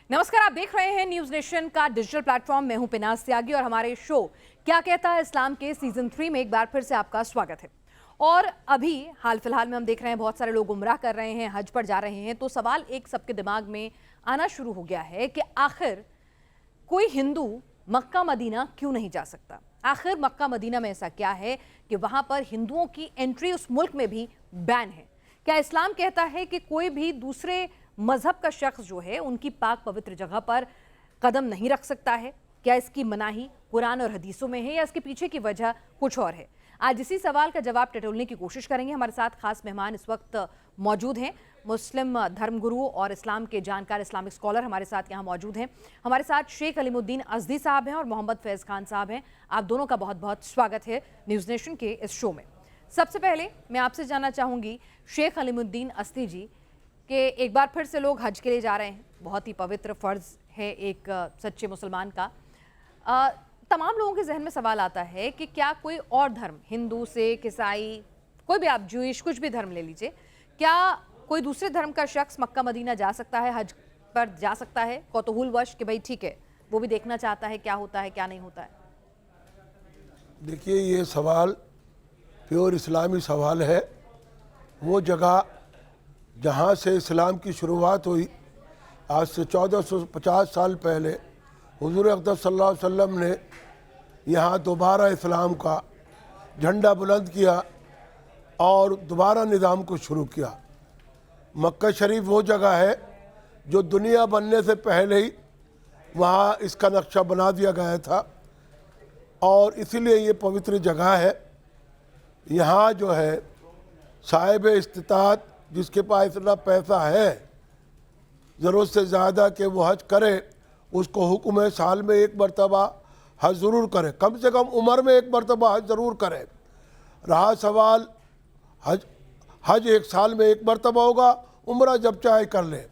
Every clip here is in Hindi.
नमस्कार, आप देख रहे हैं न्यूज नेशन का डिजिटल प्लेटफॉर्म। मैं हूं पिनाज त्यागी और हमारे शो क्या कहता है इस्लाम के सीजन 3 में एक बार फिर से आपका स्वागत है। और अभी हाल फिलहाल में हम देख रहे हैं बहुत सारे लोग उम्रा कर रहे हैं, हज पर जा रहे हैं। तो सवाल एक सबके दिमाग में आना शुरू हो गया है कि आखिर कोई हिंदू मक्का मदीना क्यों नहीं जा सकता। आखिर मक्का मदीना में ऐसा क्या है कि वहां पर हिंदुओं की एंट्री उस मुल्क में भी बैन है। क्या इस्लाम कहता है कि कोई भी दूसरे मजहब का शख्स जो है उनकी पाक पवित्र जगह पर कदम नहीं रख सकता है? क्या इसकी मनाही कुरान और हदीसों में है या इसके पीछे की वजह कुछ और है? आज इसी सवाल का जवाब टटोलने की कोशिश करेंगे। हमारे साथ खास मेहमान इस वक्त मौजूद हैं। मुस्लिम धर्मगुरु और इस्लाम के जानकार इस्लामिक स्कॉलर हमारे साथ यहाँ मौजूद हैं। हमारे साथ शेख अलीमुद्दीन अज़दी साहब हैं और मोहम्मद फैज़ खान साहब हैं। आप दोनों का बहुत बहुत स्वागत है न्यूज़ नेशन के इस शो में। सबसे पहले मैं आपसे जानना चाहूँगी शेख अलीमुद्दीन अज़दी जी कि एक बार फिर से लोग हज के लिए जा रहे हैं। बहुत ही पवित्र फ़र्ज़ है एक सच्चे मुसलमान का। तमाम लोगों के जहन में सवाल आता है कि क्या कोई और धर्म, हिंदू सिख ईसाई, कोई भी आप जूइश कुछ भी धर्म ले लीजिए, क्या कोई दूसरे धर्म का शख्स मक्का मदीना जा सकता है, हज पर जा सकता है कौतूहलवश कि भाई ठीक है वो भी देखना चाहता है क्या होता है क्या नहीं होता है? देखिए, ये सवाल प्योर इस्लामी सवाल है। वो जगह जहाँ से इस्लाम की शुरुआत हुई आज से 1450 साल पहले हुजूर अक़दस सल्लल्लाहु अलैहि वसल्लम ने यहाँ दोबारा इस्लाम का झंडा बुलंद किया और दोबारा निज़ाम को शुरू किया। मक्का शरीफ वो जगह है जो दुनिया बनने से पहले ही वहाँ इसका नक्शा बना दिया गया था और इसीलिए ये पवित्र जगह है। यहाँ जो है साहिब इस्तिताअत जिसके पास इतना पैसा है ज़रूरत से ज़्यादा कि वो हज करे, उसको हुक्म है साल में एक मरतबा हज ज़रूर करे, कम से कम उम्र में एक मरतबा हज ज़रूर करे। रहा सवाल हज एक साल में एक मरतबा होगा, उम्र जब चाहे कर ले।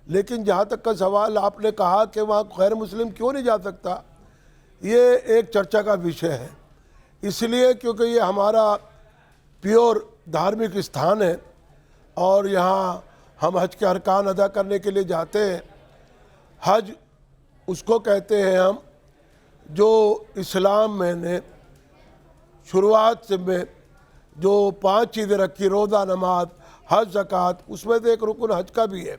लेकिन जहाँ तक का सवाल आपने कहा कि वहाँ गैर मुस्लिम क्यों नहीं जा सकता, ये एक चर्चा का विषय है। इसलिए क्योंकि ये हमारा प्योर धार्मिक स्थान है और यहाँ हम हज के अरकान अदा करने के लिए जाते हैं। हज उसको कहते हैं हम जो इस्लाम में ने शुरुआत से में जो 5 चीज़ें रखी, रोज़ा, नमाज, हज, ज़कात, उसमें से एक रुकन हज का भी है।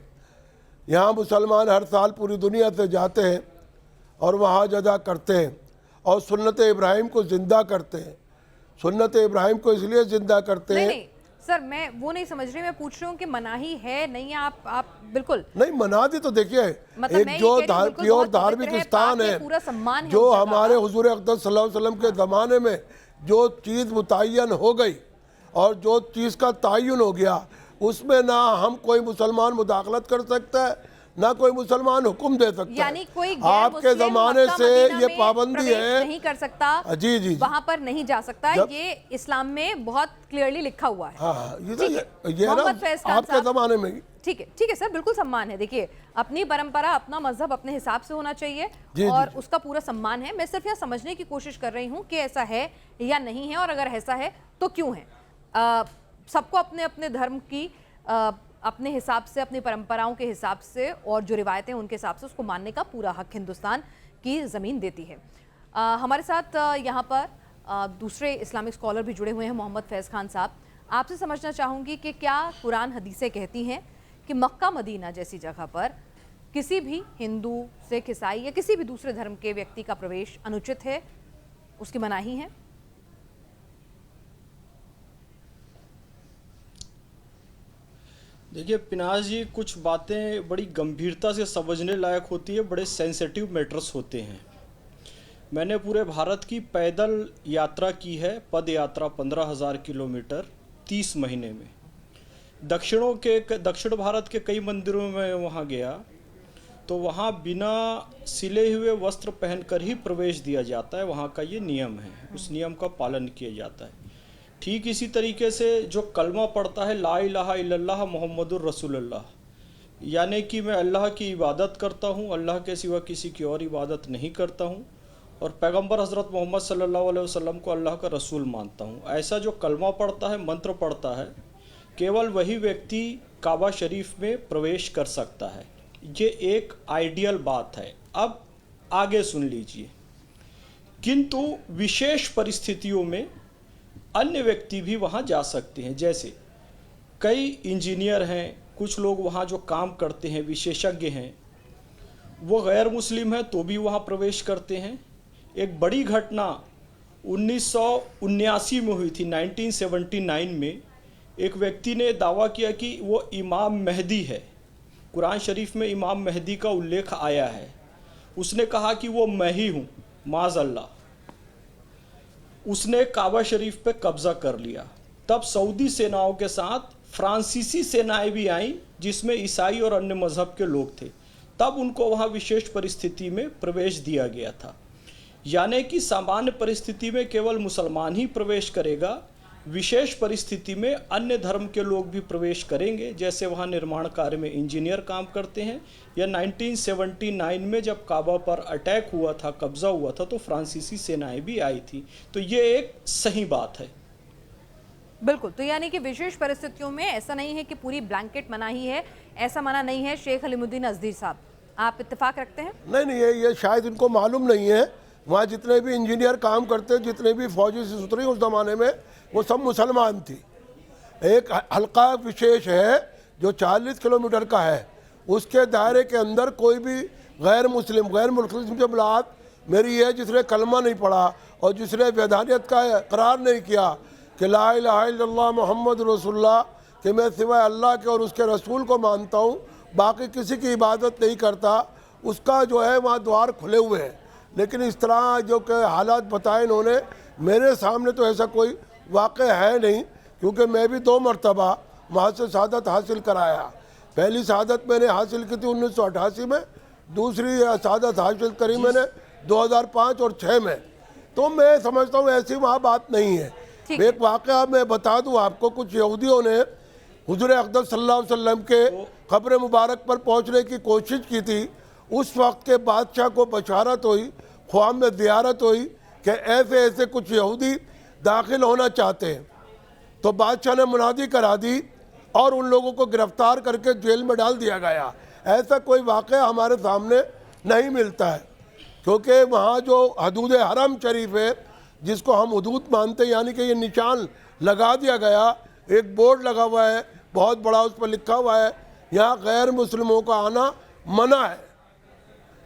यहाँ मुसलमान हर साल पूरी दुनिया से जाते हैं और वहाँ हज अदा करते हैं और सुन्नत इब्राहिम को ज़िंदा करते हैं। सुन्नत इब्राहिम को इसलिए ज़िंदा करते हैं। नहीं सर, मैं वो नहीं समझ रही, मैं पूछ रही हूँ कि मनाही है नहीं है। आप बिल्कुल नहीं मना दी तो देखिए, मतलब एक जो प्योर धार्मिक स्थान है, पूरा सम्मान है जो हमारे हुजूर अक़दस सल्लल्लाहु अलैहि वसल्लम के ज़माने में जो चीज़ मुतय्यन हो गई और जो चीज़ का तयन हो गया, उसमें ना हम कोई मुसलमान मुदाखलत कर सकता है ना कोई मुसलमान हुक्म दे सकता है। यानी कोई आपके ज़माने से ये पाबंदी है, नहीं कर सकता, जी वहां पर नहीं जा सकता। ये इस्लाम में बहुत क्लियरली लिखा हुआ है। हाँ, ये ना आपके ज़माने में। ठीक है सर, बिल्कुल सम्मान है। देखिए, अपनी परंपरा, अपना मजहब अपने हिसाब से होना चाहिए और उसका पूरा सम्मान है। मैं सिर्फ यह समझने की कोशिश कर रही हूँ कि ऐसा है या नहीं है, और अगर ऐसा है तो क्यों है। सबको अपने अपने धर्म की अपने हिसाब से, अपनी परंपराओं के हिसाब से और जो रिवायतें उनके हिसाब से उसको मानने का पूरा हक हिंदुस्तान की ज़मीन देती है। हमारे साथ यहाँ पर दूसरे इस्लामिक स्कॉलर भी जुड़े हुए हैं। मोहम्मद फैज़ खान साहब, आपसे समझना चाहूँगी कि क्या कुरान हदीसें कहती हैं कि मक्का मदीना जैसी जगह पर किसी भी हिंदू सिख ईसाई या किसी भी दूसरे धर्म के व्यक्ति का प्रवेश अनुचित है, उसकी मनाही है? देखिए पिनाज जी, कुछ बातें बड़ी गंभीरता से समझने लायक होती है, बड़े सेंसिटिव मैटर्स होते हैं। मैंने पूरे भारत की पैदल यात्रा की है, पद यात्रा 15,000 किलोमीटर 30 महीने में। दक्षिण भारत के कई मंदिरों में वहाँ गया तो वहाँ बिना सिले हुए वस्त्र पहनकर ही प्रवेश दिया जाता है। वहाँ का ये नियम है, उस नियम का पालन किया जाता है। ठीक इसी तरीके से जो कलमा पढ़ता है ला इलाहा इल्लल्लाह मुहम्मदुर रसूलुल्लाह, यानी कि मैं अल्लाह की इबादत करता हूँ, अल्लाह के सिवा किसी की और इबादत नहीं करता हूँ और पैगंबर हज़रत मोहम्मद सल्लल्लाहु अलैहि वसल्लम को अल्लाह का रसूल मानता हूँ। ऐसा जो कलमा पढ़ता है, मंत्र पढ़ता है, केवल वही व्यक्ति काबा शरीफ में प्रवेश कर सकता है। ये एक आइडियल बात है। अब आगे सुन लीजिए। किंतु विशेष परिस्थितियों में अन्य व्यक्ति भी वहाँ जा सकते हैं। जैसे कई इंजीनियर हैं, कुछ लोग वहाँ जो काम करते हैं, विशेषज्ञ हैं, वो गैर मुस्लिम हैं तो भी वहाँ प्रवेश करते हैं। एक बड़ी घटना 1979 में हुई थी। 1979 में एक व्यक्ति ने दावा किया कि वो इमाम मेहदी है। कुरान शरीफ में इमाम मेहदी का उल्लेख आया है। उसने कहा कि वो मैं ही हूँ, माज़अल्लाह। उसने काबा शरीफ पे कब्जा कर लिया। तब सऊदी सेनाओं के साथ फ्रांसीसी सेनाएं भी आईं, जिसमें ईसाई और अन्य मजहब के लोग थे। तब उनको वहाँ विशेष परिस्थिति में प्रवेश दिया गया था। यानी कि सामान्य परिस्थिति में केवल मुसलमान ही प्रवेश करेगा, विशेष परिस्थिति में अन्य धर्म के लोग भी प्रवेश करेंगे। जैसे वहाँ निर्माण कार्य में इंजीनियर काम करते हैं, या 1979 में जब काबा पर अटैक हुआ था, कब्जा हुआ था, तो फ्रांसीसी सेनाएं भी आई थी। तो ये एक सही बात है। बिल्कुल। तो यानी कि विशेष परिस्थितियों में ऐसा नहीं है कि पूरी ब्लैंकेट मना ही है, ऐसा मना नहीं है। शेख हलीमुद्दीन अज़दी साहब, आप इत्तेफाक रखते हैं? नहीं, ये शायद इनको मालूम नहीं है। वहाँ जितने भी इंजीनियर काम करते, जितने भी फौजी से उतरी उस ज़माने में, वो सब मुसलमान थी। एक हल्का विशेष है जो 40 किलोमीटर का है, उसके दायरे के अंदर कोई भी गैर मुस्लिम जब लात मेरी है जिसने कलमा नहीं पढ़ा और जिसने वैधानियत का इकरार नहीं किया कि ला इलाहा इल्लल्लाह मोहम्मद रसूलुल्लाह, कि मैं सिवाय अल्लाह के और उसके रसूल को मानता हूँ, बाकी किसी की इबादत नहीं करता, उसका जो है वहाँ द्वार खुले हुए हैं। लेकिन इस तरह जो कि हालात बताए इन्होंने, मेरे सामने तो ऐसा कोई वाक़ई है नहीं, क्योंकि मैं भी 2 मरतबा वहाँ से शहादत हासिल कराया। पहली शहादत मैंने हासिल की थी 1988 में, दूसरी शहादत हासिल करी मैंने 2005 और 6 में। तो मैं समझता हूँ ऐसी वहाँ बात नहीं है। एक वाक़या मैं बता दूँ आपको, कुछ यहूदियों ने हुज़ूर अक़दस सल्लल्लाहु अलैहि वसल्लम के क़ब्र मुबारक पर पहुँचने की कोशिश की थी। उस वक्त के बादशाह को बशारत हुई, ख्वाब में ज़ियारत हुई कि ऐसे ऐसे कुछ यहूदी दाखिल होना चाहते हैं। तो बादशाह ने मुनादी करा दी और उन लोगों को गिरफ्तार करके जेल में डाल दिया गया। ऐसा कोई वाक़या हमारे सामने नहीं मिलता है, क्योंकि वहाँ जो हदूद हरम शरीफ है, जिसको हम हदूद मानते हैं, यानी कि ये निशान लगा दिया गया, एक बोर्ड लगा हुआ है बहुत बड़ा, उस पर लिखा हुआ है यहाँ गैर मुस्लिमों का आना मना है।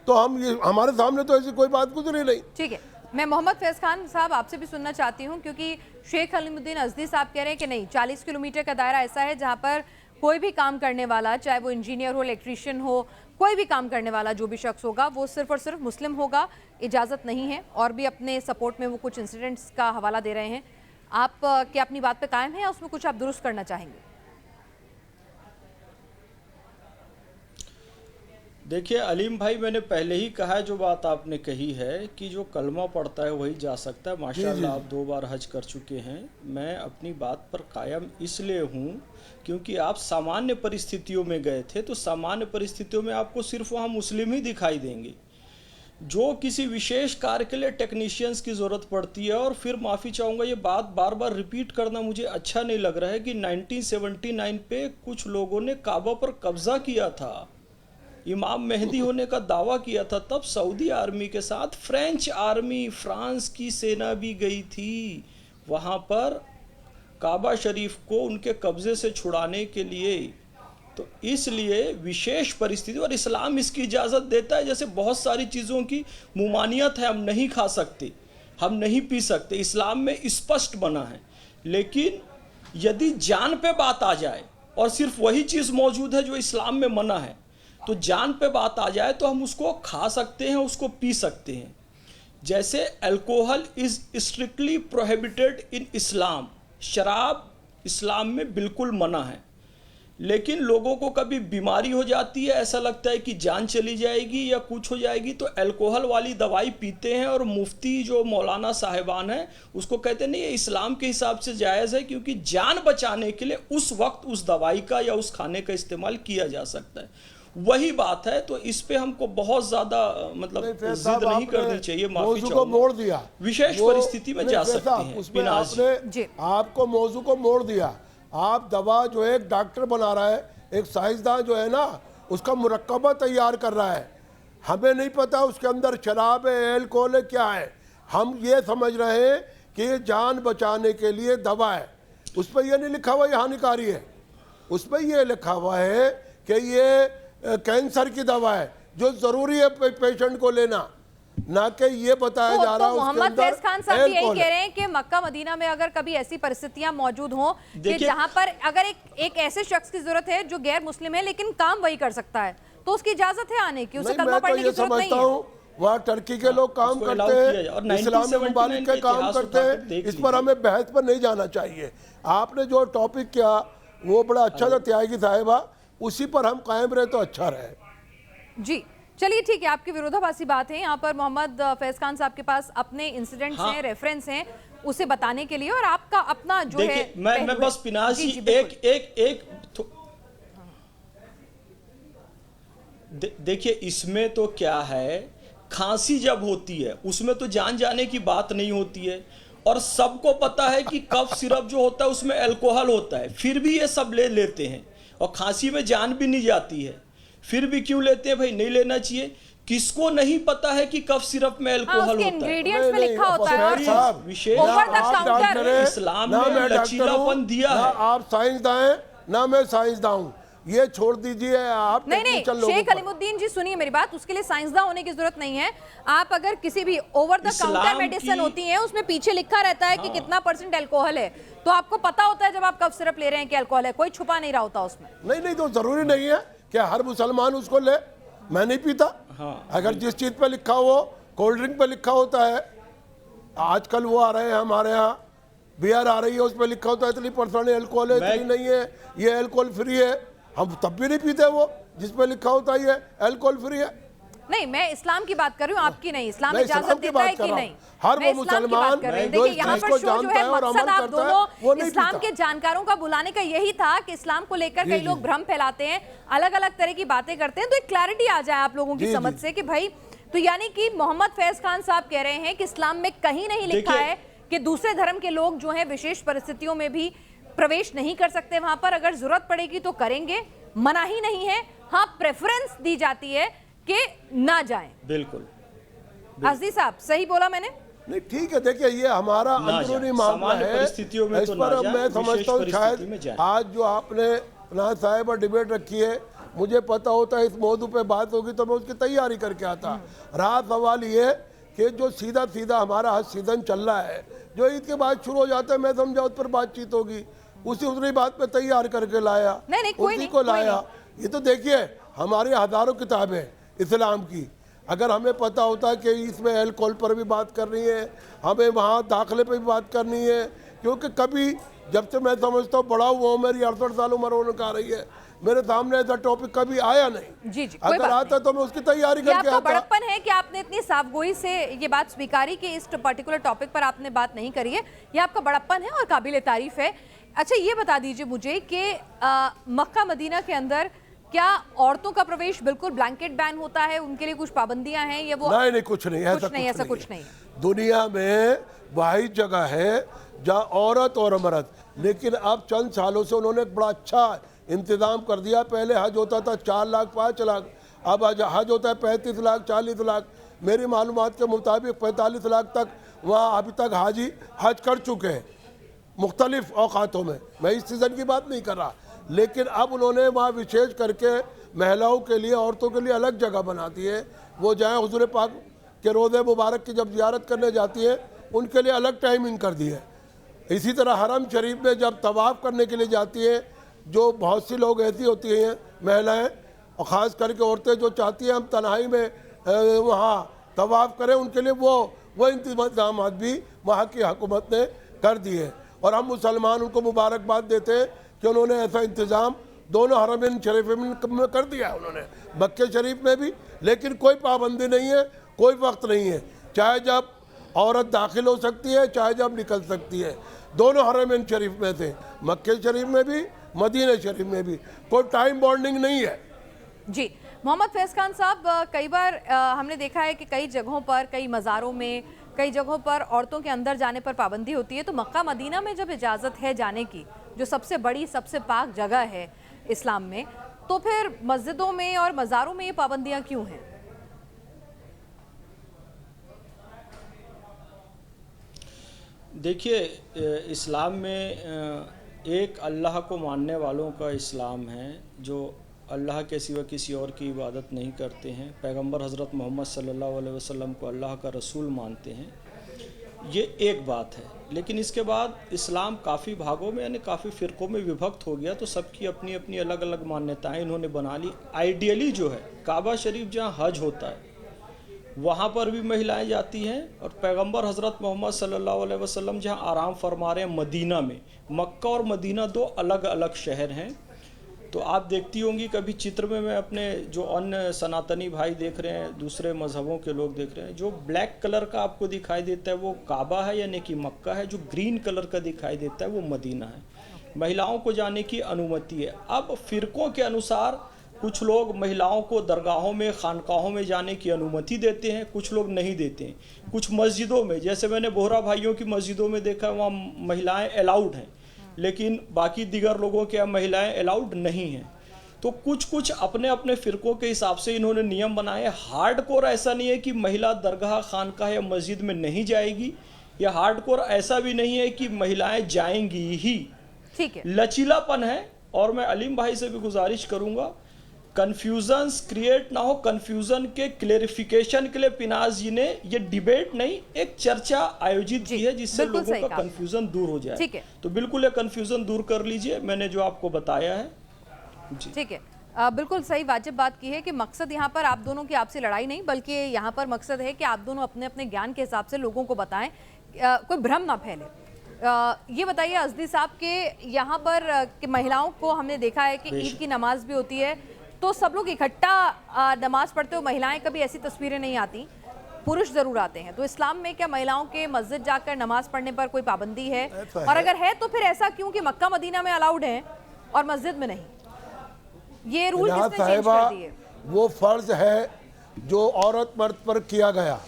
तो हमारे सामने तो ऐसी कोई बात गुजरी नहीं। ठीक है, मैं मोहम्मद फैज़ खान साहब आपसे भी सुनना चाहती हूं, क्योंकि शेख हलीमुद्दीन अज़दी साहब कह रहे हैं कि नहीं, 40 किलोमीटर का दायरा ऐसा है जहां पर कोई भी काम करने वाला, चाहे वो इंजीनियर हो, इलेक्ट्रीशियन हो, कोई भी काम करने वाला जो भी शख्स होगा, वो सिर्फ और सिर्फ मुस्लिम होगा, इजाज़त नहीं है। और भी अपने सपोर्ट में वो कुछ इंसिडेंट्स का हवाला दे रहे हैं। आप क्या अपनी बात पर कायम हैं या उसमें कुछ आप दुरुस्त करना चाहेंगे? देखिए अलीम भाई, मैंने पहले ही कहा है, जो बात आपने कही है कि जो कलमा पढ़ता है वही जा सकता है। माशाल्लाह आप 2 बार हज कर चुके हैं। मैं अपनी बात पर कायम इसलिए हूँ क्योंकि आप सामान्य परिस्थितियों में गए थे, तो सामान्य परिस्थितियों में आपको सिर्फ वहाँ मुस्लिम ही दिखाई देंगे। जो किसी विशेष कार्य के लिए टेक्नीशियंस की ज़रूरत पड़ती है, और फिर माफ़ी चाहूँगा ये बात बार बार रिपीट करना मुझे अच्छा नहीं लग रहा है कि 1979 पे कुछ लोगों ने काबा पर कब्ज़ा किया था, इमाम मेहदी होने का दावा किया था। तब सऊदी आर्मी के साथ फ्रेंच आर्मी, फ्रांस की सेना भी गई थी वहाँ पर काबा शरीफ को उनके कब्ज़े से छुड़ाने के लिए। तो इसलिए विशेष परिस्थिति, और इस्लाम इसकी इजाज़त देता है। जैसे बहुत सारी चीज़ों की मुमानियत है, हम नहीं खा सकते, हम नहीं पी सकते, इस्लाम में स्पष्ट बना है। लेकिन यदि जान पे बात आ जाए और सिर्फ वही चीज़ मौजूद है जो इस्लाम में मना है, तो जान पे बात आ जाए तो हम उसको खा सकते हैं, उसको पी सकते हैं। जैसे alcohol is strictly prohibited in Islam, शराब इस्लाम में बिल्कुल मना है। लेकिन लोगों को कभी बीमारी हो जाती है, ऐसा लगता है कि जान चली जाएगी या कुछ हो जाएगी, तो अल्कोहल वाली दवाई पीते हैं। और मुफ्ती जो मौलाना साहिबान हैं उसको कहते नहीं, ये इस्लाम के हिसाब से जायज़ है, क्योंकि जान बचाने के लिए उस वक्त उस दवाई का या उस खाने का इस्तेमाल किया जा सकता है। वही बात है। तो इस पे हमको बहुत ज़्यादा मतलब जिद नहीं करनी चाहिए। माफी को मोड़ दिया, विशेष परिस्थिति में जा सकते हैं। उसमें आपने आपको मौजू को मोड़ दिया। आप दवा जो है एक डॉक्टर बना रहा है, एक साइंसदान जो है ना, उसका मुरक्कबा तैयार कर रहा है। हमें नहीं पता उसके अंदर शराब है, एल्कोहल है, क्या है। हम ये समझ रहे हैं कि ये जान बचाने के लिए दवा है। उस पर यह नहीं लिखा हुआ ये हानिकारी है, उस पर यह लिखा हुआ है कि ये कैंसर की दवा है जो ज़रूरी है पेशेंट को लेना, ना कि ये बताया जा रहा है उसके मोहम्मद अंदर फैज खान साहब भी यही एल्कोहल कह है। रहे हैं कि मक्का मदीना में अगर कभी ऐसी परिस्थितियां मौजूद हों कि देखिए- जहां पर अगर एक ऐसे शख्स की जरूरत है जो गैर मुस्लिम है लेकिन काम वही कर सकता है, तो उसकी इजाजत है आने की, उसे नहीं, कलमा मैं तो पढ़ने ये की जरूरत नहीं समझता है। हूँ वहाँ टर्की के लोग काम उसको करते allow किया जाए। हैं, और इस्लामी 1979 ममालिक के का काम इतिहास करते उठाकर देख हैं। इस पर हमें बहस पर नहीं जाना चाहिए। आपने जो टॉपिक किया वो बड़ा अच्छा था त्यागी साहिबा, उसी पर हम कायम रहे तो अच्छा रहे। जी चलिए ठीक है, आपकी विरोधाभासी बात है। यहाँ पर मोहम्मद फैज खान साहब के पास अपने इंसिडेंट्स हैं, रेफरेंस हैं उसे बताने के लिए, और आपका अपना जो है देखिए मैं बस पिनाज जी, जी बिल्कुल। देखिए इसमें तो क्या है, खांसी जब होती है उसमें तो जान जाने की बात नहीं होती है, और सबको पता है कि कफ सिरप जो होता है उसमें अल्कोहल होता है, फिर भी ये सब ले लेते हैं। और खांसी में जान भी नहीं जाती है, फिर भी क्यों लेते हैं भाई? नहीं लेना चाहिए। किसको नहीं पता है कि कफ सिरप में अल्कोहल उसके होता है? इंग्रेडिएंट्स में लिखा होता है, और साहब, विशेष ना ओवर द आप काउंटर डॉक्टर हैं, इस्लाम ना में मैं डॉक्टर लचीलापन हूं, दिया ना है। आप साइंसदान हैं, ना मैं साइंसदान हूं। ये छोड़ दीजिए आप नहीं टेक्निकल लोगों शेख पर। अलीमुद्दीन जी सुनिए मेरी बात, उसके लिए साइंसदान होने की जरूरत नहीं है। आप अगर किसी भी over the Islam counter medicine की- होती है उसमें पीछे लिखा रहता है कि कितना % अल्कोहल है, तो आपको पता होता है जब आप कफ सिरप ले रहे हैं कि अल्कोहल है, कोई छुपा नहीं रहा होता उसमें। नहीं तो जरूरी नहीं है कि हर मुसलमान उसको ले। मैं नहीं पीता। हाँ, अगर जिस चीज पे लिखा हो, कोल्ड ड्रिंक पे लिखा होता है, आजकल वो आ रहे हैं हमारे यहाँ बियर आ रही है, उस पर लिखा होता है इतनी % एल्कोहल है, इतनी नहीं है, ये एल्कोहल फ्री है, हम तब भी नहीं पीते वो जिस पे लिखा होता है ये एल्कोहल फ्री है। नहीं मैं इस्लाम की बात कर रही हूँ, आपकी नहीं। इस्लाम मैं इजाजत इस्लाम की देता बात है कर कि रहा हूँ। नहीं? हर मैं वो इस्लाम की बात मुसलमान कर रही हूँ। जो देखिए इस यहाँ चीज पर को शो जो जानता है है और मकसद अमल आप करता है, दोनों वो नहीं इस्लाम पीता। के जानकारों का बुलाने का यही था कि इस्लाम को लेकर कई लोग भ्रम फैलाते हैं, अलग अलग तरह की बातें करते हैं, तो एक क्लैरिटी आ जाए आप लोगों की जी, समझ जी। से कि भाई, तो यानी कि मोहम्मद फैज खान साहब कह रहे हैं कि इस्लाम में कहीं नहीं लिखा देखिए- है कि दूसरे धर्म के लोग जो हैं विशेष परिस्थितियों में भी प्रवेश नहीं कर सकते वहां पर, अगर जरूरत पड़ेगी तो करेंगे, मना ही नहीं है। हाँ प्रेफरेंस दी जाती है कि ना जाएं। बिल्कुल अजीज साहब सही बोला मैंने? नहीं ठीक है, देखिए ये हमारा ना अंदरूनी जाए, मामला सामान्य है, परिस्थितियों में इस तो पर ना अब जाए, मैं विशेष समझता हूँ परिस्थिति में शायद जाए। आज जो आपने पनाह साहिब और डिबेट रखी है, मुझे पता होता है इस मौजू पे बात होगी तो मैं उसकी तैयारी करके आता। रहा सवाल ये कि जो सीधा सीधा हमारा हज सीजन चल रहा है, जो ईद के बाद शुरू हो जाता है, मैं समझा उस पर बातचीत होगी, उतनी बात पे तैयार करके लाया, नहीं, कोई उसी नहीं, को कोई लाया। ये तो देखिए हमारी हजारों किताबें इस्लाम की, अगर हमें पता होता कि इसमें अल्कोहल पर भी बात करनी है, हमें वहाँ दाखिले पे भी बात करनी है, क्योंकि कभी जब से मैं समझता हूँ बड़ा हुआ हूँ, मेरी 68 साल उम्र होने आ रही है, मेरे सामने ऐसा टॉपिक कभी आया नहीं। जी कोई अगर बात आता तो मैं उसकी तैयारी ये करके आपका आता। बड़प्पन है कि आपने इतनी साफगोई से ये बात स्वीकारी कि इस पर्टिकुलर टॉपिक पर आपने बात नहीं करी है, ये आपका बड़प्पन है और काबिल तारीफ है। अच्छा ये बता दीजिए मुझे कि मक्का मदीना के अंदर क्या औरतों का प्रवेश बिल्कुल ब्लैंकेट बैन होता है, उनके लिए कुछ पाबंदियां हैं, ये वो नहीं कुछ नहीं, ऐसा कुछ नहीं है। दुनिया में वाहिद जगह है जहाँ औरत और मर्द, लेकिन अब चंद सालों से उन्होंने एक बड़ा अच्छा इंतजाम कर दिया। पहले हज होता था 4 लाख 5 लाख, अब हज होता है 35 लाख 40 लाख। मेरी मालूमात के मुताबिक 45 लाख तक वहाँ अभी तक हाजी हज कर चुके हैं मुख्तलिफ औकातों में। मैं इस सीज़न की बात नहीं कर रहा, लेकिन अब उन्होंने वहाँ विशेष करके महिलाओं के लिए, औरतों के लिए अलग जगह बना दी है। वो जाएँ हुजूर पाक के रोज़े मुबारक की जब ज़ियारत करने जाती है, उनके लिए अलग टाइमिंग कर दी है। इसी तरह हरम शरीफ में जब तवाफ़ करने के लिए जाती है, जो बहुत सी लोग ऐसी होती हैं महिलाएं और ख़ास करके औरतें जो चाहती हैं हम तन्हाई में वहाँ तवाफ़ करें, उनके लिए वो इंतजाम भी वहाँ की हुकूमत ने कर दिए। और हम मुसलमान उनको मुबारकबाद देते हैं कि उन्होंने ऐसा इंतज़ाम दोनों हरमैन शरीफ में कर दिया है उन्होंने, मक्के शरीफ में भी। लेकिन कोई पाबंदी नहीं है, कोई वक्त नहीं है, चाहे जब औरत दाखिल हो सकती है चाहे जब निकल सकती है। दोनों हरमैन शरीफ में थे, मक्के शरीफ में भी मदीना शरीफ में भी, कोई टाइम बॉन्डिंग नहीं है। जी मोहम्मद फैज खान साहब, कई बार हमने देखा है कि कई जगहों पर, कई मज़ारों में, कई जगहों पर औरतों के अंदर जाने पर पाबंदी होती है, तो मक्का मदीना में जब इजाज़त है जाने की, जो सबसे बड़ी सबसे पाक जगह है इस्लाम में, तो फिर मस्जिदों में और मज़ारों में ये पाबंदियां क्यों हैं? देखिए, इस्लाम में एक अल्लाह को मानने वालों का इस्लाम है, जो अल्लाह के सिवा किसी और की इबादत नहीं करते हैं। पैगंबर हज़रत मोहम्मद सल्लल्लाहु अलैहि वसल्लम को अल्लाह का रसूल मानते हैं। ये एक बात है। लेकिन इसके बाद इस्लाम काफ़ी भागों में यानी काफ़ी फ़िरक़ों में विभक्त हो गया, तो सबकी अपनी अपनी अलग अलग मान्यताएं इन्होंने बना ली। आइडियली जो है, काबा शरीफ जहाँ हज होता है वहाँ पर भी महिलाएं जाती हैं, और पैगंबर हज़रत मोहम्मद सल्लल्लाहु अलैहि वसल्लम जहाँ आराम फरमा रहे हैं मदीना में। मक्का और मदीना दो अलग अलग शहर हैं। तो आप देखती होंगी कभी चित्र में, मैं अपने जो अन्य सनातनी भाई देख रहे हैं, दूसरे मज़हबों के लोग देख रहे हैं, जो ब्लैक कलर का आपको दिखाई देता है वो काबा है यानी कि मक्का है, जो ग्रीन कलर का दिखाई देता है वो मदीना है। महिलाओं को जाने की अनुमति है। अब फ़िरक़ों के अनुसार कुछ लोग महिलाओं को दरगाहों में, खानकाहों में जाने की अनुमति देते हैं, कुछ लोग नहीं देते हैं। कुछ मस्जिदों में, जैसे मैंने बोहरा भाइयों की मस्जिदों में देखा, वहाँ महिलाएं अलाउड हैं, लेकिन बाकी दीगर लोगों के यहाँ महिलाएं अलाउड नहीं हैं। तो कुछ कुछ अपने अपने फ़िरक़ों के हिसाब से इन्होंने नियम बनाए। हार्डकोर ऐसा नहीं है कि महिला दरगाह, खानकाह या मस्जिद में नहीं जाएगी, या हार्डकोर ऐसा भी नहीं है कि महिलाएं जाएंगी ही। ठीक है, लचीलापन है। और मैं अलीम भाई से भी गुजारिश करूँगा, कन्फ्यूजन्स क्रिएट ना हो। कन्फ्यूजन के क्लेरिफिकेशन के लिए पिनाज जी ने ये डिबेट नहीं, एक चर्चा आयोजित की है, जिससे लोगों का कन्फ्यूजन दूर हो जाए। ठीक है, तो बिल्कुल ये कन्फ्यूजन दूर कर लीजिए, मैंने जो आपको बताया है। ठीक है, बिल्कुल सही वाजिब बात की है कि मकसद यहाँ पर आप दोनों की आपसी लड़ाई नहीं, बल्कि यहाँ पर मकसद है कि आप दोनों अपने अपने ज्ञान के हिसाब से लोगों को बताएं, कोई भ्रम ना फैले। ये बताइए अज़दी साहब के यहाँ पर कि महिलाओं को हमने देखा है कि ईद की नमाज भी होती है, तो सब लोग इकट्ठा नमाज पढ़ते हो, महिलाएं कभी ऐसी तस्वीरें नहीं आती, पुरुष जरूर आते हैं। तो इस्लाम में क्या महिलाओं के मस्जिद जाकर नमाज पढ़ने पर कोई पाबंदी है? और अगर है तो फिर ऐसा क्यों कि मक्का मदीना में अलाउड है और मस्जिद में नहीं? ये रूल किसने चेंज कर दिए? वो फर्ज है जो औरत मर्द पर किया गया,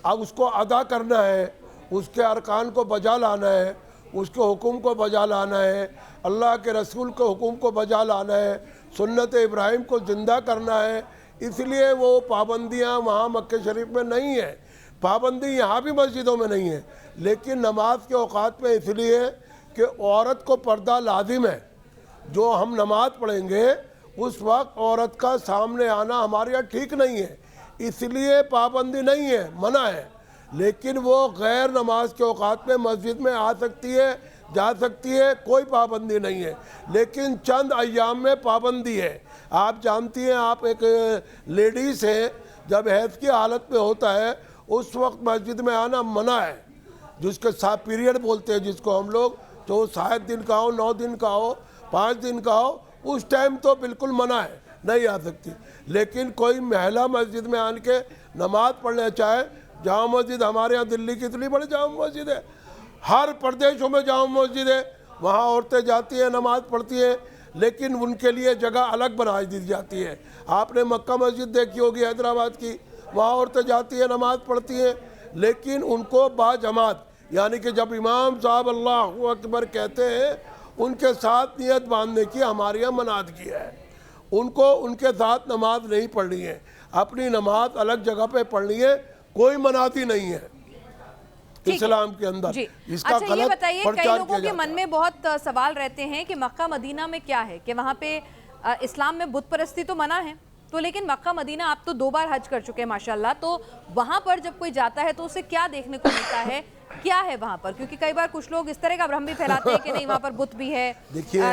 अब उसको अदा करना है, उसके अरकान को बजा लाना है, उसके हुक्म को बजा लाना है, अल्लाह के रसूल के हुक्म को बजा लाना है, सुन्नत इब्राहिम को ज़िंदा करना है। इसलिए वो पाबंदियाँ वहाँ मक्के शरीफ में नहीं है। पाबंदी यहाँ भी मस्जिदों में नहीं है, लेकिन नमाज के औकात में इसलिए कि औरत को पर्दा लाजिम है। जो हम नमाज पढ़ेंगे उस वक्त औरत का सामने आना हमारे यहाँ ठीक नहीं है, इसलिए पाबंदी नहीं है, मना है। लेकिन वो गैर नमाज के औकात में मस्जिद में आ सकती है, जा सकती है, कोई पाबंदी नहीं है। लेकिन चंद अय्याम में पाबंदी है। आप जानती हैं, आप एक लेडीज़ हैं, जब हैज़ की हालत में होता है उस वक्त मस्जिद में आना मना है, जिसके साथ पीरियड बोलते हैं, जिसको हम लोग, जो 7 दिन का हो, 9 दिन का हो, 5 दिन का हो, उस टाइम तो बिल्कुल मना है, नहीं आ सकती। लेकिन कोई महिला मस्जिद में आन के नमाज पढ़ना चाहे, जामा मस्जिद हमारे यहाँ दिल्ली की इतनी बड़ी जामा मस्जिद है, हर प्रदेशों में जामा मस्जिद है, वहाँ औरतें जाती हैं, नमाज पढ़ती हैं, लेकिन उनके लिए जगह अलग बना दी जाती है। आपने मक्का मस्जिद देखी होगी हैदराबाद की, वहाँ औरतें जाती हैं, नमाज पढ़ती हैं, लेकिन उनको बाजमात, यानी कि जब इमाम साहब अल्लाहु अकबर कहते हैं उनके साथ नियत बांधने की हमारे यहाँ मनादगी है। उनको उनके साथ नमाज नहीं पढ़नी है, अपनी नमाज अलग जगह पे पढ़नी है, कोई मनाती नहीं है इस्लाम के अंदर। इसका अच्छा, ये बताइए, कई लोगों के मन में बहुत सवाल रहते हैं कि मक्का मदीना में क्या है, कि वहाँ पे इस्लाम में बुत परस्ती तो मना है, तो लेकिन मक्का मदीना आप तो 2 बार हज कर चुके हैं माशाल्लाह, तो वहाँ पर जब कोई जाता है तो उसे क्या देखने को मिलता है, क्या है वहाँ पर? क्योंकि कई बार कुछ लोग इस तरह का भ्रम भी फैलाते हैं कि नहीं वहाँ पर बुत भी है,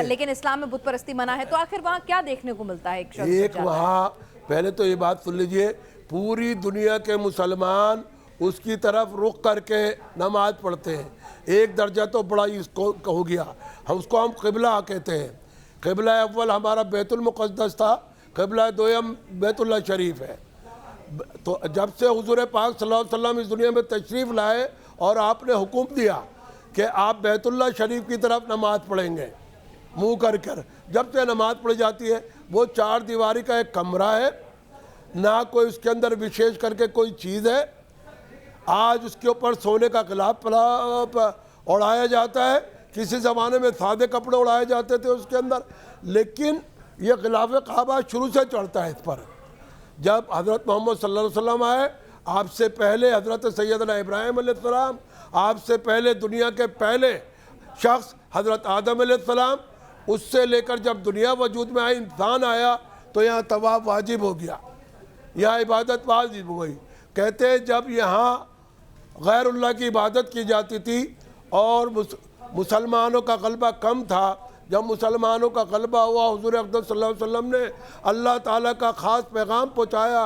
लेकिन इस्लाम में बुत परस्ती मना है, तो आखिर वहाँ क्या देखने को मिलता है? एक वहाँ पहले तो ये बात सुन लीजिए, पूरी दुनिया के मुसलमान उसकी तरफ रुख करके नमाज पढ़ते हैं। एक दर्जा तो बड़ा इसको हो गया, हम उसको हम क़िबला कहते हैं। क़िबला अव्वल हमारा बैतुल मुक़द्दस था, क़िबला दोयम बैतुल्लाह शरीफ है। तो जब से हुज़ूर पाक सल्लल्लाहु अलैहि वसल्लम इस दुनिया में तशरीफ़ लाए और आपने हुक्म दिया कि आप बैतुल्लाह शरीफ की तरफ नमाज पढ़ेंगे मुँह कर कर, जब से नमाज पढ़ी जाती है। वो 4 दीवारी का एक कमरा है, ना कोई उसके अंदर विशेष करके कोई चीज़ है। आज उसके ऊपर सोने का गिलाफ उड़ाया जाता है, किसी ज़माने में सादे कपड़े उड़ाए जाते थे उसके अंदर, लेकिन ये खिलाफ काबा शुरू से चढ़ता है इस पर। जब हज़रत मोहम्मद सल्लल्लाहु अलैहि वसल्लम आए, आपसे पहले हज़रत सैयदना इब्राहीम अलैहिस्सलाम, आपसे पहले दुनिया के पहले शख्स हज़रत आदम अलैहिस्सलाम, उससे लेकर जब दुनिया वजूद में आई, इंसान आया, तो यहाँ तवाफ वाजिब हो गया, यहाँ इबादत वाजिब हो गई। कहते हैं जब यहाँ गैरुल्लाह की इबादत की जाती थी और मुसलमानों का गलबा कम था, जब मुसलमानों का गलबा हुआ, हुज़ूर अक़दस सल्लल्लाहु अलैहि वसल्लम ने अल्लाह ताला का ख़ास पैगाम पहुँचाया,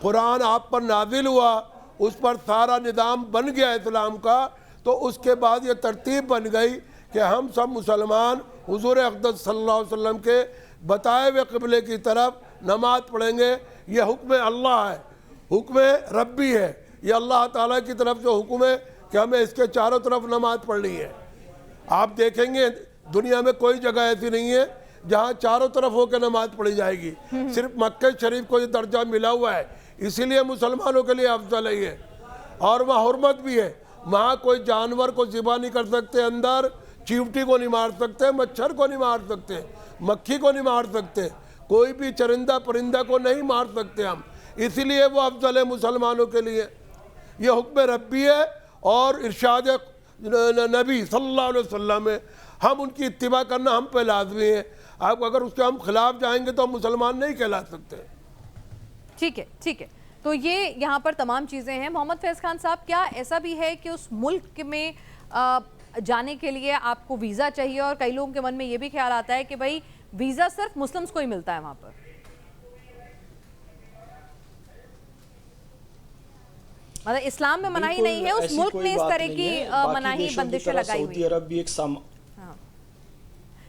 कुरान आप पर नाजिल हुआ, उस पर सारा निज़ाम बन गया इस्लाम का। तो उसके बाद ये तरतीब बन गई कि हम सब मुसलमान हुज़ूर अक़दस सल्लल्लाहु अलैहि वसल्लम के बताए हुए क़िबले की तरफ नमाज पढ़ेंगे। ये हुक्म अल्लाह है, हुक्म रब्बी है, ये अल्लाह ताला की तरफ जो हुक्म है कि हमें इसके चारों तरफ नमाज पढ़नी है। आप देखेंगे दुनिया में कोई जगह ऐसी नहीं है जहाँ चारों तरफ होकर नमाज पढ़ी जाएगी, सिर्फ मक्के शरीफ को ये दर्जा मिला हुआ है, इसीलिए मुसलमानों के लिए अफजल है ये। और वहाँ हुर्मत भी है, वहाँ कोई जानवर को ज़िबा नहीं कर सकते, अंदर चींटी को नहीं मार सकते, मच्छर को नहीं मार सकते, मक्खी को नहीं मार सकते, कोई भी चरिंदा परिंदा को नहीं मार सकते हम, इसीलिए वो अफजल है मुसलमानों के लिए। ये हुक्म रब्बी है और इरशाद नबी सल्लल्लाहु अलैहि वसल्लम है, हम उनकी इत्तिबा करना हम पे लाजमी है। आप अगर उसके हम खिलाफ जाएंगे तो हम मुसलमान नहीं कहला सकते। ठीक है, ठीक है। तो ये यहाँ पर तमाम चीज़ें हैं। मोहम्मद फैज़ खान साहब, क्या ऐसा भी है कि उस मुल्क में जाने के लिए आपको वीज़ा चाहिए, और कई लोगों के मन में ये भी ख्याल आता है कि भाई वीज़ा सिर्फ मुस्लिम्स को ही मिलता है वहाँ पर? मतलब इस्लाम में मनाही नहीं है, उस मुल्क ने इस तरह की मनाही बंदिशें लगाई हुई सऊदी अरब भी एक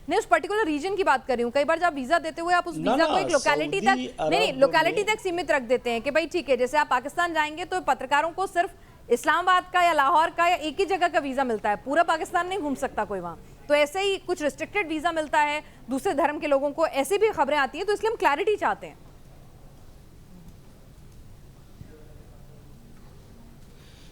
नहीं, उस पर्टिकुलर रीजन की बात कर रही हूँ। कई बार जब वीजा देते हुए आप उस वीजा को एक लोकेलिटी तक नहीं लोकेलिटी तक सीमित रख देते हैं कि भाई ठीक है, जैसे आप पाकिस्तान जाएंगे तो पत्रकारों को सिर्फ इस्लामाबाद का या लाहौर का या एक ही जगह का वीजा मिलता है, पूरा पाकिस्तान नहीं घूम सकता कोई वहाँ। तो ऐसे ही कुछ रिस्ट्रिक्टेड वीजा मिलता है दूसरे धर्म के लोगों को, ऐसी भी खबरें आती हैं, तो इसलिए हम क्लैरिटी चाहते हैं।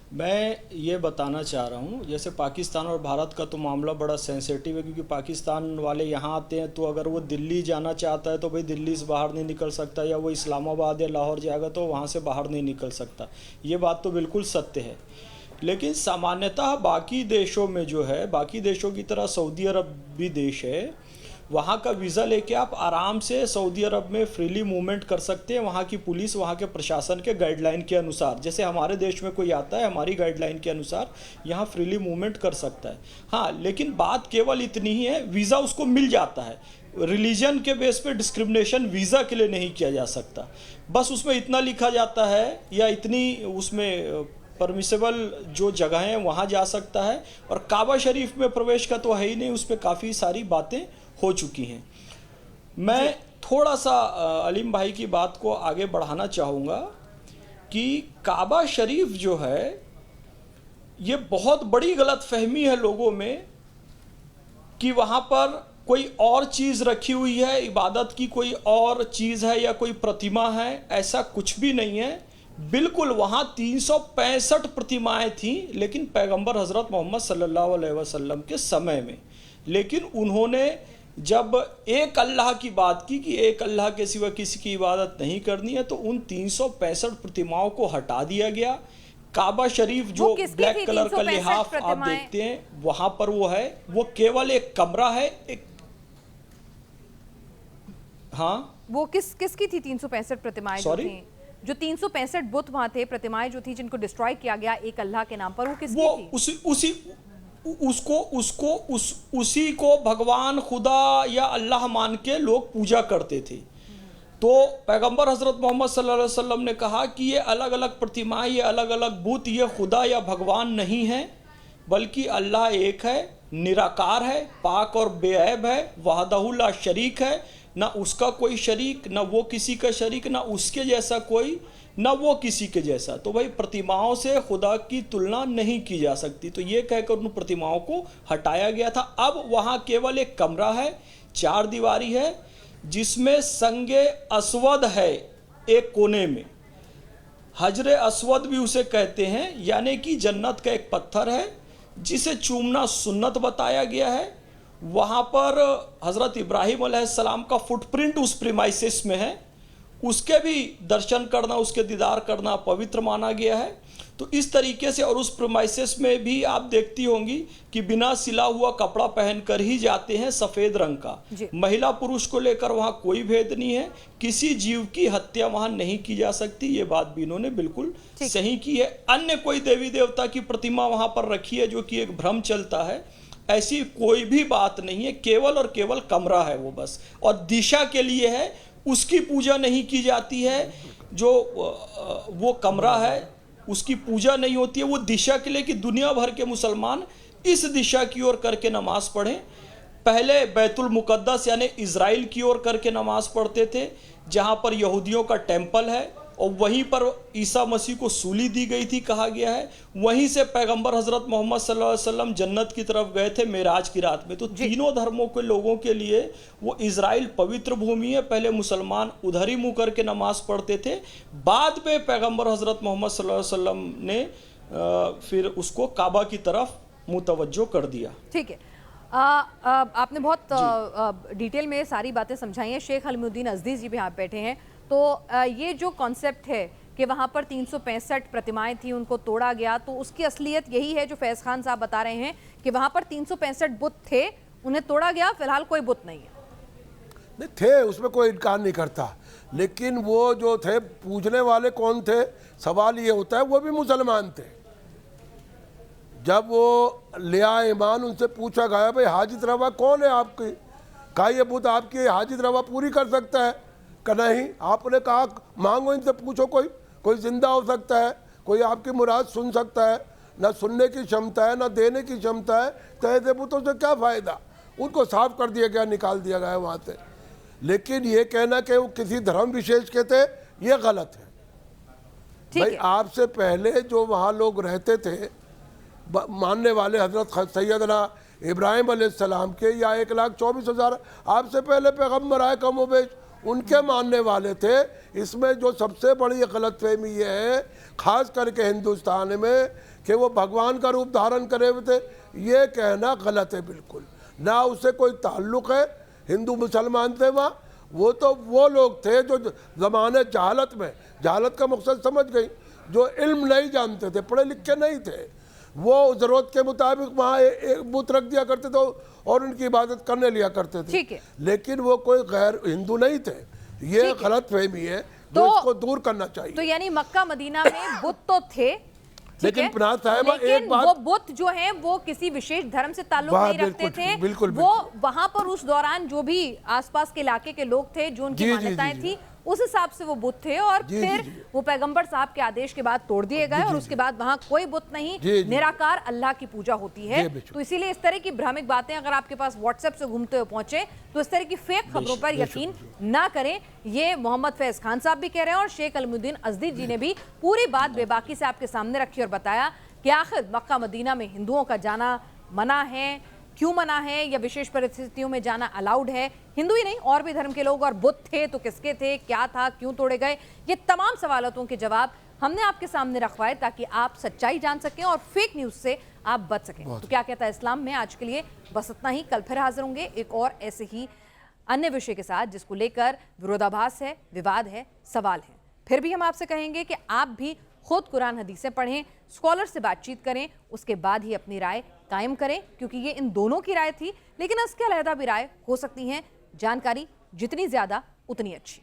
मैं ये बताना चाह रहा हूँ, जैसे पाकिस्तान और भारत का तो मामला बड़ा सेंसिटिव है, क्योंकि पाकिस्तान वाले यहाँ आते हैं तो अगर वो दिल्ली जाना चाहता है तो भाई दिल्ली से बाहर नहीं निकल सकता, या वो इस्लामाबाद या लाहौर जाएगा तो वहाँ से बाहर नहीं निकल सकता। ये बात तो बिल्कुल सत्य है। लेकिन सामान्यतः बाकी देशों में जो है, बाकी देशों की तरह सऊदी अरब भी देश है, वहाँ का वीज़ा लेके आप आराम से सऊदी अरब में फ्रीली मूवमेंट कर सकते हैं, वहाँ की पुलिस, वहाँ के प्रशासन के गाइडलाइन के अनुसार। जैसे हमारे देश में कोई आता है, हमारी गाइडलाइन के अनुसार यहाँ फ्रीली मूवमेंट कर सकता है। हाँ, लेकिन बात केवल इतनी ही है, वीज़ा उसको मिल जाता है। रिलीजन के बेस पे डिस्क्रिमिनेशन वीज़ा के लिए नहीं किया जा सकता। बस उसमें इतना लिखा जाता है, या इतनी उसमें परमिसेबल जो जगह हैं वहाँ जा सकता है, और काबा शरीफ में प्रवेश का तो है ही नहीं, उस पर काफ़ी सारी बातें हो चुकी हैं। मैं थोड़ा सा अलीम भाई की बात को आगे बढ़ाना चाहूँगा कि काबा शरीफ जो है, ये बहुत बड़ी गलतफहमी है लोगों में कि वहाँ पर कोई और चीज़ रखी हुई है, इबादत की कोई और चीज़ है या कोई प्रतिमा है। ऐसा कुछ भी नहीं है। बिल्कुल वहाँ 365 प्रतिमाएं थीं, लेकिन पैगंबर हज़रत मोहम्मद सल्लल्लाहु अलैहि वसल्लम के समय में। लेकिन उन्होंने जब एक अल्लाह की बात की कि एक अल्लाह के सिवा किसी की इबादत नहीं करनी है, तो उन 365 प्रतिमाओं को हटा दिया गया। काबा शरीफ जो ब्लैक कलर का लिहाफ आप देखते हैं वहाँ पर वो है, वो केवल एक कमरा है। एक हाँ, वो किसकी थी 365 प्रतिमाएं जो थी? जो 365 बुत वहाँ थे, प्रतिमाएं जो थी जिनको डिस्ट्रॉय किया गया एक अल्लाह के नाम पर, वो किसकी थी? उसी को भगवान, खुदा या अल्लाह मान के लोग पूजा करते थे। तो पैगंबर हज़रत मोहम्मद सल्लल्लाहु अलैहि वसल्लम ने कहा कि ये अलग अलग प्रतिमाएं, ये अलग अलग बुत, ये खुदा या भगवान नहीं है, बल्कि अल्लाह एक है, निराकार है, पाक और बेऐब है, वहदहु ला शरीक है, ना उसका कोई शरीक, ना वो किसी का शरीक, ना उसके जैसा कोई, ना वो किसी के जैसा। तो भाई प्रतिमाओं से खुदा की तुलना नहीं की जा सकती। तो ये कहकर उन प्रतिमाओं को हटाया गया था। अब वहाँ केवल एक कमरा है, 4 दीवारी है, जिसमें संगे अस्वद है एक कोने में। हजरे अस्वद भी उसे कहते हैं, यानी कि जन्नत का एक पत्थर है जिसे चूमना सुन्नत बताया गया है। वहाँ पर हज़रत इब्राहिम अलैहिस्सलाम का फुटप्रिंट उस प्रीमाइसेस में है, उसके भी दर्शन करना, उसके दीदार करना पवित्र माना गया है। तो इस तरीके से, और उस प्रीमाइसेस में भी आप देखती होंगी कि बिना सिला हुआ कपड़ा पहनकर ही जाते हैं, सफ़ेद रंग का। महिला पुरुष को लेकर वहाँ कोई भेद नहीं है, किसी जीव की हत्या वहाँ नहीं की जा सकती। ये बात भी इन्होंने बिल्कुल सही की है। अन्य कोई देवी देवता की प्रतिमा वहाँ पर रखी है जो कि एक भ्रम चलता है, ऐसी कोई भी बात नहीं है। केवल और केवल कमरा है वो बस, और दिशा के लिए है, उसकी पूजा नहीं की जाती है। जो वो कमरा है उसकी पूजा नहीं होती है, वो दिशा के लिए कि दुनिया भर के मुसलमान इस दिशा की ओर करके नमाज पढ़ें। पहले बैतुल मुकद्दस यानी इज़राइल की ओर करके नमाज पढ़ते थे, जहाँ पर यहूदियों का टेम्पल है, और वहीं पर ईसा मसीह को सूली दी गई थी कहा गया है। वहीं से पैगंबर हज़रत मोहम्मद सल्लल्लाहु अलैहि वसल्लम जन्नत की तरफ गए थे मेराज की रात में। तो तीनों धर्मों के लोगों के लिए वो इज़राइल पवित्र भूमि है। पहले मुसलमान उधर ही मुँह करके नमाज पढ़ते थे, बाद में पैगंबर हज़रत मोहम्मद सल्लल्लाहु अलैहि वसल्लम ने फिर उसको काबा की तरफ मुतवज्जो कर दिया। ठीक है, आपने बहुत डिटेल में सारी बातें समझाई हैं। शेख अलमुद्दीन अज़दी जी भी यहाँ बैठे हैं। तो ये जो कॉन्सेप्ट है कि वहाँ पर 365 प्रतिमाएं थी, उनको तोड़ा गया, तो उसकी असलियत यही है जो फैज़ खान साहब बता रहे हैं कि वहाँ पर 365 बुत थे, उन्हें तोड़ा गया, फिलहाल कोई बुत नहीं है। नहीं थे, उसमें कोई इनकार नहीं करता, लेकिन वो जो थे पूजने वाले कौन थे, सवाल ये होता है वो भी मुसलमान थे। जब वो लिया ईमान, उनसे पूछा गया भाई हाजित रवा कौन है आपकी, कहा ये बुत आपकी हाजित रवा पूरी कर सकता है, कि नहीं। आपने कहा मांगो इनसे, पूछो, कोई जिंदा हो सकता है, कोई आपकी मुराद सुन सकता है, ना सुनने की क्षमता है ना देने की क्षमता है, तो ऐसे बुतों से क्या फ़ायदा। उनको साफ कर दिया गया, निकाल दिया गया वहाँ से। लेकिन ये कहना कि वो किसी धर्म विशेष के थे, ये गलत है। भाई आपसे पहले जो वहाँ लोग रहते थे मानने वाले, हजरत सैयदना इब्राहिम अलैहिस्सलाम के, या 1,24,000 आपसे पहले पैगम्बर आए कमोबेश, उनके मानने वाले थे। इसमें जो सबसे बड़ी गलतफहमी ये है, ख़ास करके हिंदुस्तान में, कि वो भगवान का रूप धारण करे हुए थे, ये कहना गलत है बिल्कुल। ना उससे कोई ताल्लुक़ है हिंदू मुसलमान से वहाँ। वो तो वो लोग थे जो ज़माने जहालत में, जहालत का मकसद समझ गई, जो इल्म नहीं जानते थे, पढ़े लिखे नहीं थे, वो ज़रूरत के मुताबिक वहाँ एक बुत रख दिया करते थे और उनकी इबादत करने लिया करते थे। लेकिन वो कोई गैर हिंदू नहीं थे। ये गलत फहमी है जो इसको दूर करना चाहिए। तो यानी मक्का मदीना में बुत तो थे, लेकिन लेकिन वो बुत जो हैं वो किसी विशेष धर्म से ताल्लुक नहीं रखते थे। बिल्कुल, वो वहां पर उस दौरान जो भी आसपास के इलाके के लोग थे, जो उनकी मान्यताएं थी, उस हिसाब से वो बुत थे, और फिर वो पैगंबर साहब के आदेश के बाद तोड़ दिए गए, और उसके बाद वहां कोई बुत नहीं, निराकार अल्लाह की पूजा होती है। तो इसीलिए इस तरह की भ्रामक बातें अगर आपके पास व्हाट्सएप से घूमते हुए पहुंचे, तो इस तरह की फेक खबरों पर यकीन ना करें। ये मोहम्मद फैज़ खान साहब भी कह रहे हैं, और शेख अलमुद्दीन अज़दी जी ने भी पूरी बात बेबाकी से आपके सामने रखी और बताया कि आखिर मक्का मदीना में हिंदुओं का जाना मना है, क्यों मना है, या विशेष परिस्थितियों में जाना अलाउड है। हिंदू ही नहीं, और भी धर्म के लोग, और बुत थे तो किसके थे, क्या था, क्यों तोड़े गए, ये तमाम सवालों के जवाब हमने आपके सामने रखवाए ताकि आप सच्चाई जान सकें और फेक न्यूज़ से आप बच सकें। तो क्या कहता है इस्लाम में आज के लिए बस इतना ही। कल फिर हाजिर होंगे एक और ऐसे ही अन्य विषय के साथ, जिसको लेकर विरोधाभास है, विवाद है, सवाल है। फिर भी हम आपसे कहेंगे कि आप भी खुद कुरान हदीसें पढ़ें, स्कॉलर से बातचीत करें, उसके बाद ही अपनी राय कायम करें, क्योंकि ये इन दोनों की राय थी, लेकिन इसके अलहदा भी राय हो सकती हैं। जानकारी जितनी ज़्यादा उतनी अच्छी।